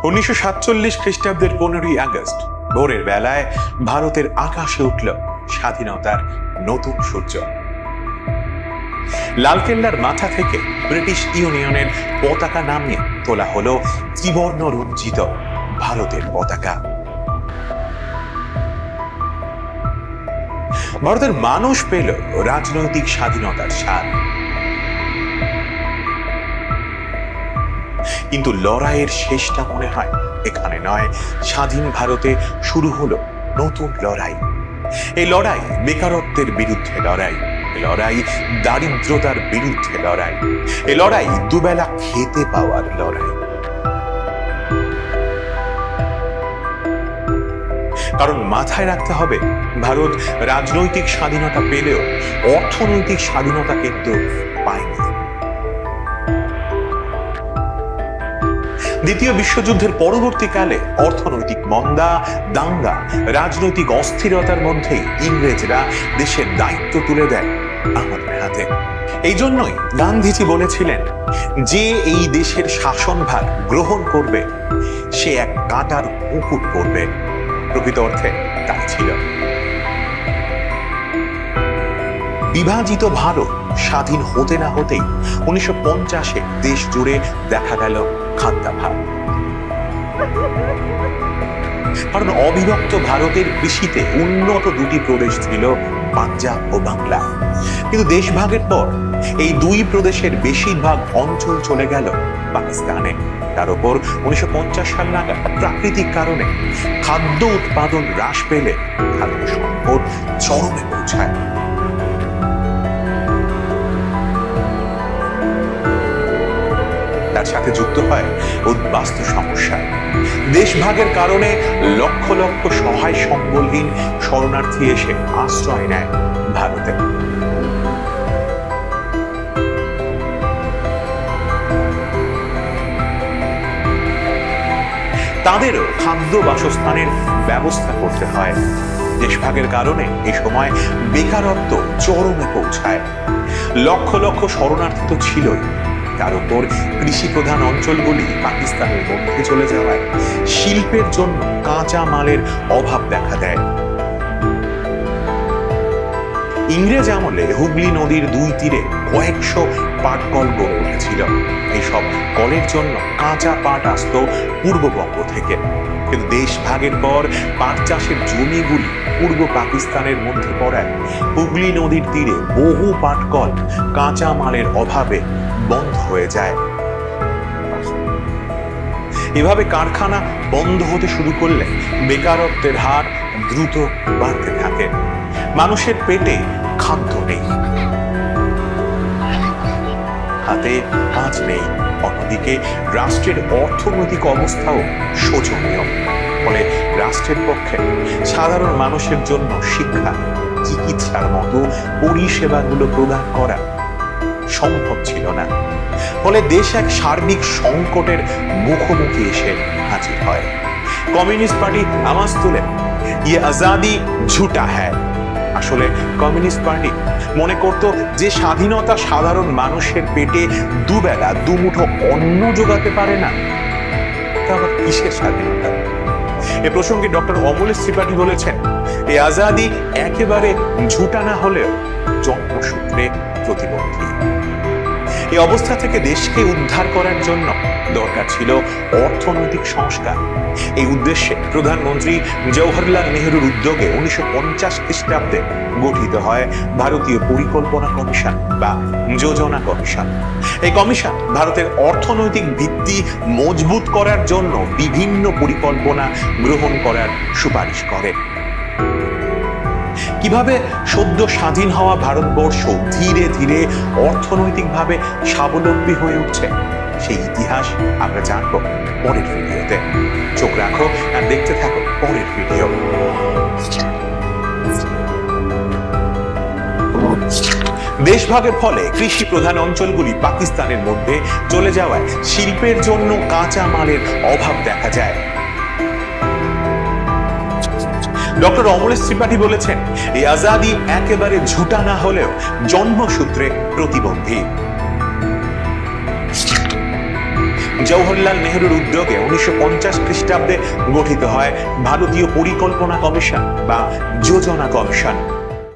1947 খ্রিস্টাব্দের 15ই আগস্ট ভোরের বেলায় ভারতের আকাশে উঠল স্বাধীনতার নতুন সূর্য। লালকেল্লার মাথা থেকে ব্রিটিশ ইউনিয়নের পতাকা নামিয়ে তোলা হলো ত্রিবর্ণ রঞ্জিত ভারতের পতাকা। ভারতের মানুষ পেল রাজনৈতিক স্বাধীনতার স্বাদ, কিন্তু লড়াইয়ের শেষটা মনে হয় এখানে নয়। স্বাধীন ভারতে শুরু হলো নতুন লড়াই। এই লড়াই বেকারত্বের বিরুদ্ধে লড়াই, লড়াই দারিদ্রতার বিরুদ্ধে লড়াই, এ লড়াই দুবেলা খেতে পাওয়ার লড়াই। কারণ মাথায় রাখতে হবে, ভারত রাজনৈতিক স্বাধীনতা পেলেও অর্থনৈতিক স্বাধীনতা কিন্তু পায়নি। দ্বিতীয় বিশ্বযুদ্ধের পরবর্তীকালে অর্থনৈতিক মন্দা, দাঙ্গা, রাজনৈতিক অস্থিরতার মধ্যেই ইংরেজরা দেশের দায়িত্ব তুলে দেয় আমাদের হাতে। এই জন্যই গান্ধীজি বলেছিলেন, যে এই দেশের শাসনভার গ্রহণ করবে সে এক কাঁটার মুকুট পরবে। প্রকৃত অর্থে তাই ছিল। বিভাজিত ভারত স্বাধীন হতে না হতেই 1950-এ দেশ জুড়ে দেখা গেল খাদ্যাভাব। কারণ অবিভক্ত ভারতের কৃষিতে উন্নত দুটি প্রদেশ ছিল, পাঞ্জাব ও বাংলা। কিন্তু দেশভাগের পর এই দুই প্রদেশের বেশিরভাগ অঞ্চল চলে গেল পাকিস্তানে। তার উপর 1950 সাল নাগাদ প্রাকৃতিক কারণে খাদ্য উৎপাদন হ্রাস পেলে খাদ্য সংকট চরমে পৌঁছায়। তার সাথে যুক্ত হয় উদ্বাস্তু সমস্যা। দেশভাগের কারণে লক্ষ লক্ষ সহায় সম্বলহীন শরণার্থী এসে আশ্রয় নেয় ভারতে। তাদেরও খাদ্য বাসস্থানের ব্যবস্থা করতে হয়। দেশভাগের কারণে এ সময় বেকারত্ব চরমে পৌঁছায়। লক্ষ লক্ষ শরণার্থী তো ছিলই, তার উপর কৃষি প্রধান অঞ্চলগুলি পাকিস্তানের মধ্যে চলে যাওয়ায় শিল্পের জন্য কাঁচা মালের অভাব দেখা দেয়। ইংরেজ আমলে হুগলি নদীর দুই তীরে কয়েকশো পাটকল গড়ে উঠেছিল। এইসব কলের জন্য কাঁচা পাট আসত পূর্ববঙ্গ থেকে। কিন্তু দেশ ভাগের পর পাট চাষের জমিগুলি পূর্ব পাকিস্তানের মধ্যে পড়ায় হুগলি নদীর তীরে বহু পাটকল কাঁচা মালের অভাবে বন্ধ হয়ে যায়। এভাবে কারখানা বন্ধ হতে শুরু করলে বেকারত্বের হার দ্রুত বাড়তে থাকে। মানুষের পেটে খাদ্য নেই, হাতে কাজ নেই। অন্যদিকে রাষ্ট্রের অর্থনৈতিক অবস্থাও শোচনীয়। ফলে রাষ্ট্রের পক্ষে সাধারণ মানুষের জন্য শিক্ষা, চিকিৎসার মতো পরিষেবাগুলো প্রদান করা সম্ভব ছিল না। ফলে দেশ এক সার্বিক সংকটের মুখোমুখি এসে হাজির হয়। কমিউনিস্ট পার্টি আওয়াজ তুলে, ইয়ে আজাদি ঝুটা হ্যায়। আসলে কমিউনিস্ট পার্টি মনে করত যে স্বাধীনতা সাধারণ মানুষের পেটে দুবেলা দুমুঠো অন্ন জোগাতে পারে না, তা আবার কিসের স্বাধীনতা? এ প্রসঙ্গে ডক্টর অমলেশ ত্রিপাঠী বলেছেন, এই আজাদি একেবারে ঝুটা না হলেও জন্মসূত্রে প্রতিবন্ধী। এই অবস্থা থেকে দেশকে উদ্ধার করার জন্য দরকার ছিল অর্থনৈতিক সংস্কার। এই উদ্দেশ্যে প্রধানমন্ত্রী জওহরলাল নেহরুর উদ্যোগে 1950 খ্রিস্টাব্দে গঠিত হয় ভারতীয় পরিকল্পনা কমিশন বা যোজনা কমিশন। এই কমিশন ভারতের অর্থনৈতিক ভিত্তি মজবুত করার জন্য বিভিন্ন পরিকল্পনা গ্রহণ করার সুপারিশ করে। কিভাবে সদ্য স্বাধীন হওয়া ভারতবর্ষ ধীরে ধীরে অর্থনৈতিকভাবে স্বাবলম্বী হয়ে উঠছে, সেই ইতিহাস আমরা জানব পরের ভিডিওতে। চোখ রাখো আর দেখতে থাকো পরের ভিডিও। দেশভাগের ফলে কৃষি প্রধান অঞ্চলগুলি পাকিস্তানের মধ্যে চলে যাওয়ায় শিল্পের জন্য কাঁচা মালের অভাব দেখা যায়। ডক্টর অমলেশ ত্রিপাঠী বলেছেন, এই আজাদি একেবারে ঝুটা না হলেও জন্মসূত্রে প্রতিবন্ধী। জওহরলাল নেহরুর উদ্যোগে 1950 খ্রিস্টাব্দে গঠিত হয় ভারতীয় পরিকল্পনা কমিশন বা যোজনা কমিশন।